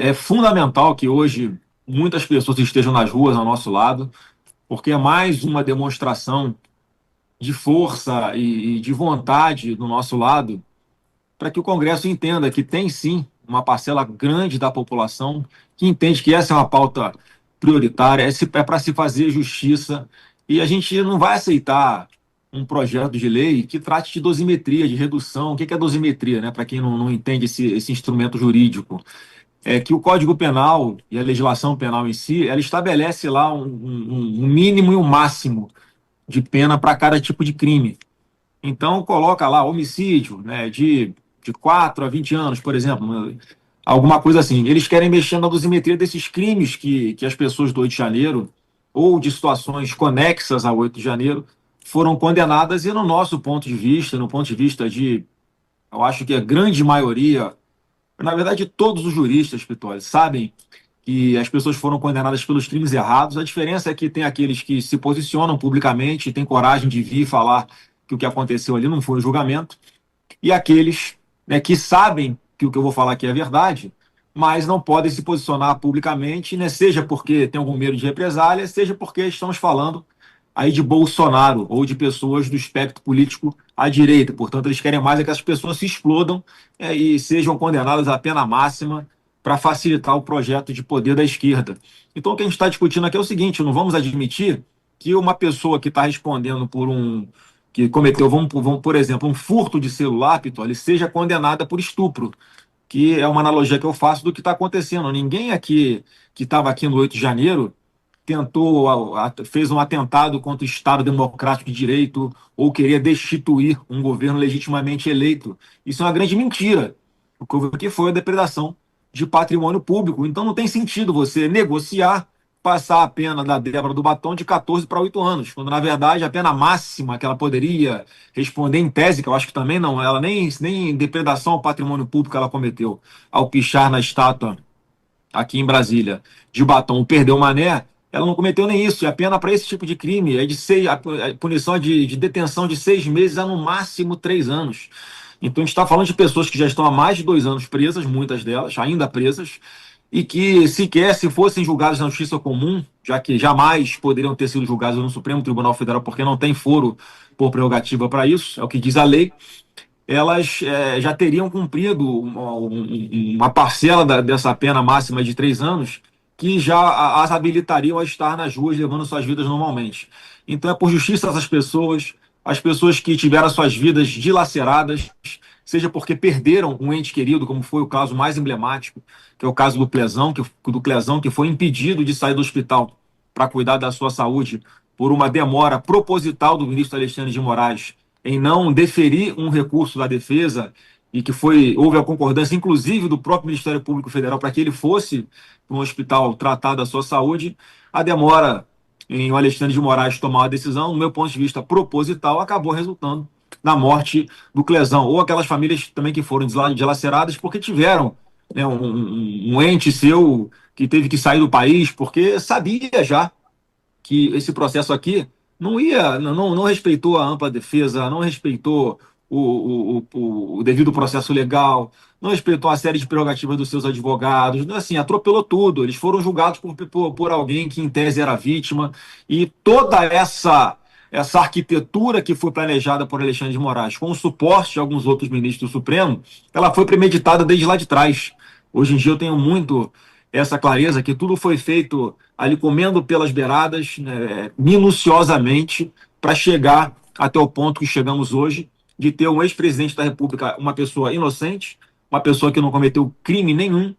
É fundamental que hoje muitas pessoas estejam nas ruas ao nosso lado, porque é mais uma demonstração de força e de vontade do nosso lado para que o Congresso entenda que tem sim uma parcela grande da população que entende que essa é uma pauta prioritária, é para se fazer justiça, e a gente não vai aceitar um projeto de lei que trate de dosimetria, de redução. O que é dosimetria, né? Para quem não entende esse instrumento jurídico, é que o Código Penal e a legislação penal em si, ela estabelece lá um mínimo e um máximo de pena para cada tipo de crime. Então, coloca lá homicídio, né, de 4 a 20 anos, por exemplo, alguma coisa assim. Eles querem mexer na dosimetria desses crimes que as pessoas do 8 de janeiro, ou de situações conexas ao 8 de janeiro, foram condenadas, e no nosso ponto de vista, no ponto de vista eu acho que a grande maioria, na verdade, todos os juristas, Pitoli, sabem que as pessoas foram condenadas pelos crimes errados. A diferença é que tem aqueles que se posicionam publicamente, têm coragem de vir falar que o que aconteceu ali não foi um julgamento, e aqueles, né, que sabem que o que eu vou falar aqui é verdade, mas não podem se posicionar publicamente, né, seja porque tem algum medo de represália, seja porque estamos falando aí de Bolsonaro ou de pessoas do espectro político à direita. Portanto, eles querem mais é que as pessoas se explodam, e sejam condenadas à pena máxima para facilitar o projeto de poder da esquerda. Então, o que a gente está discutindo aqui é o seguinte: não vamos admitir que uma pessoa que está respondendo por que cometeu, vamos, por exemplo, um furto de celular, Pitoli, seja condenada por estupro, que é uma analogia que eu faço do que está acontecendo. Ninguém aqui que estava aqui no 8 de janeiro tentou, fez um atentado contra o Estado Democrático de Direito ou queria destituir um governo legitimamente eleito. Isso é uma grande mentira. O que houve aqui foi a depredação de patrimônio público. Então não tem sentido você negociar, passar a pena da Débora do Batom de 14 para 8 anos, quando na verdade a pena máxima que ela poderia responder em tese, que eu acho que também não, ela nem depredação ao patrimônio público ela cometeu ao pichar na estátua aqui em Brasília de Batom, perdeu o Mané, ela não cometeu nem isso. E a pena para esse tipo de crime é de a punição é de detenção de 6 meses a no máximo 3 anos. Então a gente está falando de pessoas que já estão há mais de 2 anos presas, muitas delas ainda presas, e que sequer se fossem julgadas na justiça comum, já que jamais poderiam ter sido julgadas no Supremo Tribunal Federal, porque não tem foro por prerrogativa para isso, é o que diz a lei, elas já teriam cumprido uma parcela dessa pena máxima de 3 anos, que já as habilitariam a estar nas ruas levando suas vidas normalmente. Então é por justiça essas pessoas, as pessoas que tiveram suas vidas dilaceradas, seja porque perderam um ente querido, como foi o caso mais emblemático, que é o caso do Clesão, que foi impedido de sair do hospital para cuidar da sua saúde por uma demora proposital do ministro Alexandre de Moraes em não deferir um recurso da defesa, e que houve a concordância, inclusive, do próprio Ministério Público Federal para que ele fosse para um hospital tratar da sua saúde. A demora em o Alexandre de Moraes tomar a decisão, do meu ponto de vista proposital, acabou resultando na morte do Clesão, ou aquelas famílias também que foram dilaceradas porque tiveram, né, um ente seu que teve que sair do país, porque sabia já que esse processo aqui não respeitou a ampla defesa, não respeitou o devido processo legal, não respeitou a série de prerrogativas dos seus advogados, assim, atropelou tudo. Eles foram julgados por alguém que, em tese, era vítima, e toda essa arquitetura que foi planejada por Alexandre de Moraes, com o suporte de alguns outros ministros do Supremo, ela foi premeditada desde lá de trás. Hoje em dia eu tenho muito essa clareza que tudo foi feito ali comendo pelas beiradas, né, minuciosamente, para chegar até o ponto que chegamos hoje, de ter um ex-presidente da República, uma pessoa inocente, uma pessoa que não cometeu crime nenhum,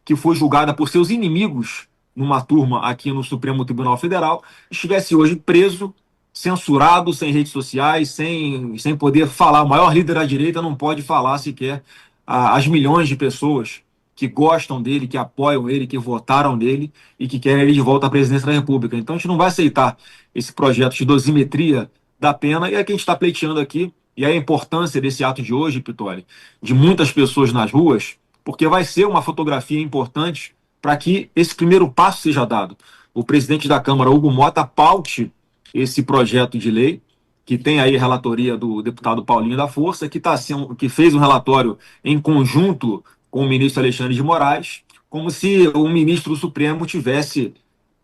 que foi julgada por seus inimigos numa turma aqui no Supremo Tribunal Federal, estivesse hoje preso, censurado, sem redes sociais, sem poder falar. O maior líder da direita não pode falar sequer às milhões de pessoas que gostam dele, que apoiam ele, que votaram nele e que querem ele de volta à presidência da República. Então a gente não vai aceitar esse projeto de dosimetria da pena, e é que a gente está pleiteando aqui, e é a importância desse ato de hoje, Pitoli, de muitas pessoas nas ruas, porque vai ser uma fotografia importante para que esse primeiro passo seja dado. O presidente da Câmara, Hugo Mota, paute esse projeto de lei, que tem aí a relatoria do deputado Paulinho da Força, que fez um relatório em conjunto com o ministro Alexandre de Moraes, como se o ministro do Supremo tivesse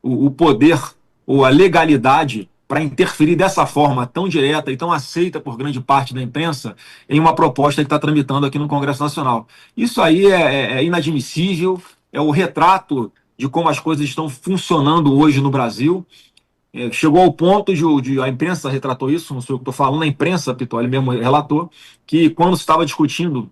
o poder ou a legalidade para interferir dessa forma tão direta e tão aceita por grande parte da imprensa em uma proposta que está tramitando aqui no Congresso Nacional. Isso aí é inadmissível, é o retrato de como as coisas estão funcionando hoje no Brasil. Chegou ao ponto a imprensa retratou isso, não sei o que estou falando, a imprensa, Pitoli mesmo relatou, que quando se estava discutindo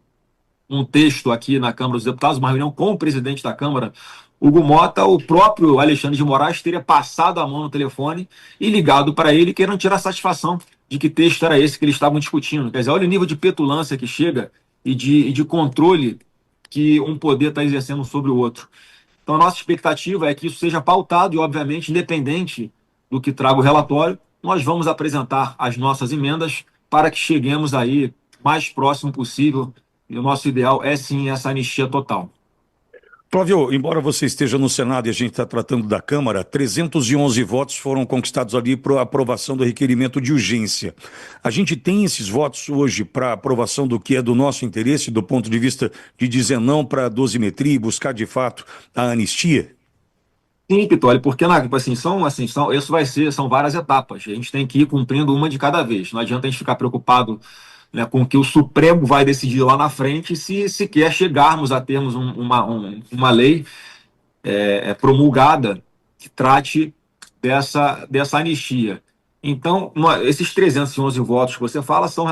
um texto aqui na Câmara dos Deputados, uma reunião com o presidente da Câmara, Hugo Mota, o próprio Alexandre de Moraes teria passado a mão no telefone e ligado para ele, querendo tirar satisfação de que texto era esse que eles estavam discutindo. Quer dizer, olha o nível de petulância que chega e de controle que um poder está exercendo sobre o outro. Então, a nossa expectativa é que isso seja pautado e, obviamente, independente do que traga o relatório, nós vamos apresentar as nossas emendas para que cheguemos aí mais próximo possível. E o nosso ideal é, sim, essa anistia total. Flávio, embora você esteja no Senado e a gente está tratando da Câmara, 311 votos foram conquistados ali para a aprovação do requerimento de urgência. A gente tem esses votos hoje para aprovação do que é do nosso interesse, do ponto de vista de dizer não para a dosimetria e buscar de fato a anistia? Sim, Pitoli, porque isso são várias etapas. A gente tem que ir cumprindo uma de cada vez. Não adianta a gente ficar preocupado, né, com o que o Supremo vai decidir lá na frente, se sequer chegarmos a termos uma lei promulgada que trate dessa anistia. Então, esses 311 votos que você fala são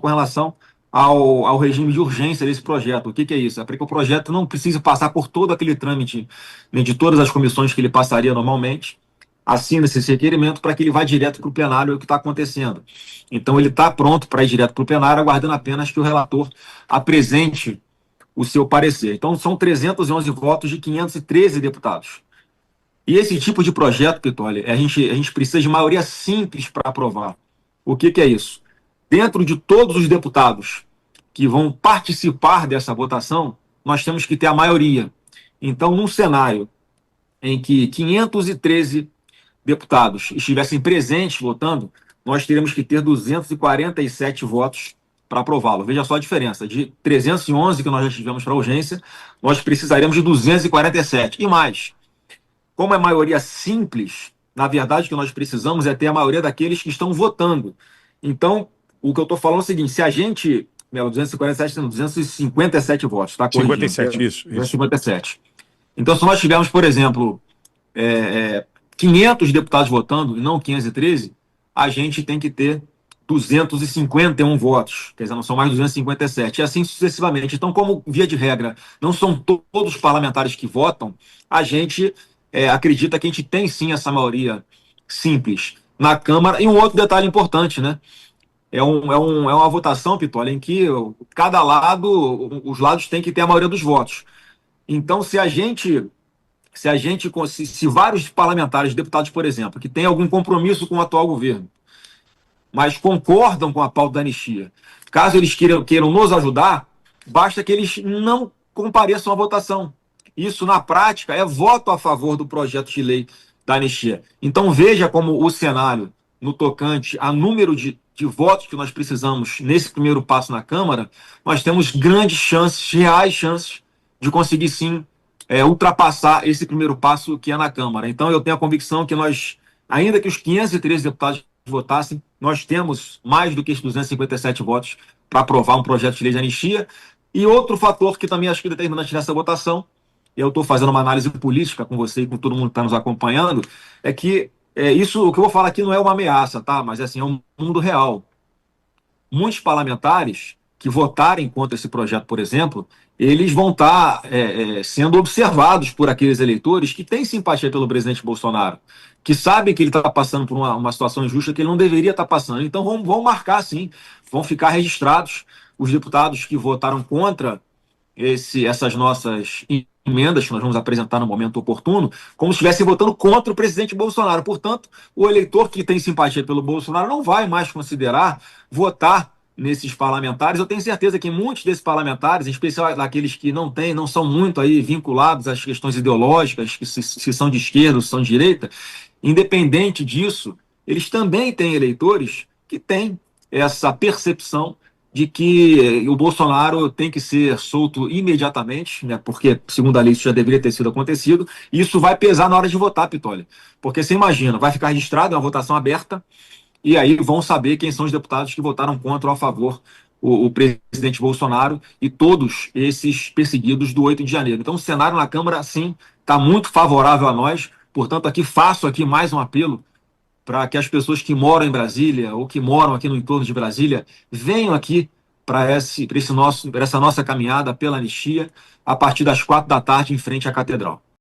com relação ao regime de urgência desse projeto. O que é isso? É para que o projeto não precise passar por todo aquele trâmite, né, de todas as comissões que ele passaria normalmente, assina-se esse requerimento para que ele vá direto para o plenário, é o que está acontecendo. Então, ele está pronto para ir direto para o plenário, aguardando apenas que o relator apresente o seu parecer. Então, são 311 votos de 513 deputados. E esse tipo de projeto, Pitoli, a gente precisa de maioria simples para aprovar. O que é isso? Dentro de todos os deputados que vão participar dessa votação, nós temos que ter a maioria. Então, num cenário em que 513 deputados estivessem presentes votando, nós teríamos que ter 247 votos para aprová-lo. Veja só a diferença. De 311 que nós já tivemos para urgência, nós precisaríamos de 247. E mais, como é maioria simples, na verdade o que nós precisamos é ter a maioria daqueles que estão votando. Então, o que eu estou falando é o seguinte, se a gente... 247 tem 257 votos, tá? 57, isso. 257. Então, se nós tivermos, por exemplo, 500 deputados votando, e não 513, a gente tem que ter 251 votos, quer dizer, não são mais 257, e assim sucessivamente. Então, como via de regra, não são todos os parlamentares que votam, a gente acredita que a gente tem sim essa maioria simples na Câmara. E um outro detalhe importante, né? É uma votação, Pitoli, em que cada lado, os lados têm que ter a maioria dos votos. Então, se vários parlamentares, deputados, por exemplo, que têm algum compromisso com o atual governo, mas concordam com a pauta da anistia, caso eles queiram nos ajudar, basta que eles não compareçam à votação. Isso, na prática, é voto a favor do projeto de lei da anistia. Então, veja como o cenário, no tocante a número de votos que nós precisamos nesse primeiro passo na Câmara, nós temos grandes chances, reais chances, de conseguir, sim, ultrapassar esse primeiro passo que é na Câmara. Então, eu tenho a convicção que nós, ainda que os 513 deputados votassem, nós temos mais do que esses 257 votos para aprovar um projeto de lei de anistia. E outro fator que também acho que é determinante nessa votação, eu estou fazendo uma análise política com você e com todo mundo que está nos acompanhando, é que isso, o que eu vou falar aqui não é uma ameaça, tá? Mas assim, é um mundo real. Muitos parlamentares que votarem contra esse projeto, por exemplo, eles vão estar sendo observados por aqueles eleitores que têm simpatia pelo presidente Bolsonaro, que sabem que ele está passando por uma situação injusta que ele não deveria estar passando. Então vão marcar, sim, vão ficar registrados os deputados que votaram contra essas nossas emendas que nós vamos apresentar no momento oportuno, como se estivessem votando contra o presidente Bolsonaro. Portanto, o eleitor que tem simpatia pelo Bolsonaro não vai mais considerar votar nesses parlamentares. Eu tenho certeza que muitos desses parlamentares, em especial aqueles que não são muito aí vinculados às questões ideológicas, que se são de esquerda ou se são de direita, independente disso, eles também têm eleitores que têm essa percepção de que o Bolsonaro tem que ser solto imediatamente, né, porque, segundo a lei, isso já deveria ter sido acontecido, e isso vai pesar na hora de votar, Pitoli. Porque você imagina, vai ficar registrado, é uma votação aberta, e aí vão saber quem são os deputados que votaram contra ou a favor o presidente Bolsonaro e todos esses perseguidos do 8 de janeiro. Então, o cenário na Câmara, sim, está muito favorável a nós. Portanto, aqui faço aqui mais um apelo para que as pessoas que moram em Brasília ou que moram aqui no entorno de Brasília venham aqui para essa nossa caminhada pela anistia a partir das 4 da tarde em frente à Catedral.